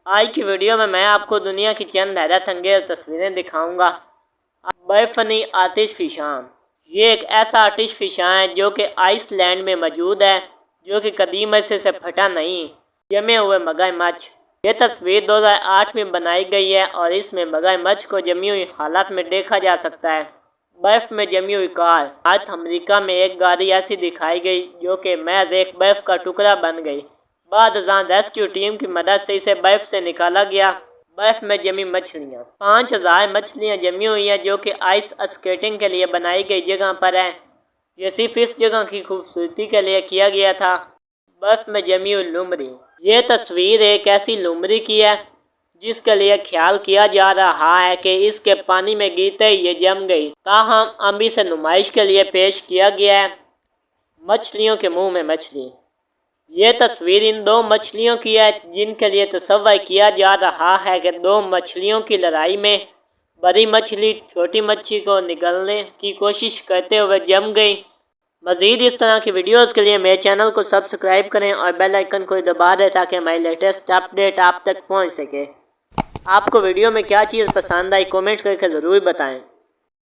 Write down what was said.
آج کی ویڈیو میں آپ کو دنیا کی چند حیرت انگیز تصویریں دکھاؤں گا۔ برفنی آتش فشاں، یہ ایک ایسا آتش فشاں ہے جو کہ آئس لینڈ میں موجود ہے، جو کہ قدیم عرصے سے پھٹا نہیں، جمے ہوئے مگہ مچھ۔ یہ تصویر 2008 میں بنائی گئی ہے اور اس میں مگہ مچھ کو جمی ہوئی حالت میں دیکھا جا سکتا ہے۔ برف میں جمی ہوئی کار، نارتھ امریکہ میں ایک گاڑی ایسی دکھائی گئی جو کہ محض ایک برف کا ٹکڑا بن گئی۔ بعد ازاں ریسکیو ٹیم کی مدد سے اسے برف سے نکالا گیا۔ برف میں جمی مچھلیاں، 5000 مچھلیاں جمی ہوئی ہیں جو کہ آئس اسکیٹنگ کے لیے بنائی گئی جگہ پر ہیں۔ یہ صرف اس جگہ کی خوبصورتی کے لیے کیا گیا تھا۔ برف میں جمی ہوئی لومڑی، یہ تصویر ایک ایسی لومڑی کی ہے جس کے لیے خیال کیا جا رہا ہے کہ اس کے پانی میں گرتے ہی یہ جم گئی، تاہم اب اسے نمائش کے لیے پیش کیا گیا ہے۔ مچھلیوں کے منہ میں مچھلی، یہ تصویر ان دو مچھلیوں کی ہے جن کے لیے تصور کیا جا رہا ہے کہ دو مچھلیوں کی لڑائی میں بڑی مچھلی چھوٹی مچھلی کو نگلنے کی کوشش کرتے ہوئے جم گئی۔ مزید اس طرح کی ویڈیوز کے لیے میرے چینل کو سبسکرائب کریں اور بیل آئیکن کو دبا دیں تاکہ ہماری لیٹسٹ اپڈیٹ آپ تک پہنچ سکے۔ آپ کو ویڈیو میں کیا چیز پسند آئی کمنٹ کر کے ضرور بتائیں۔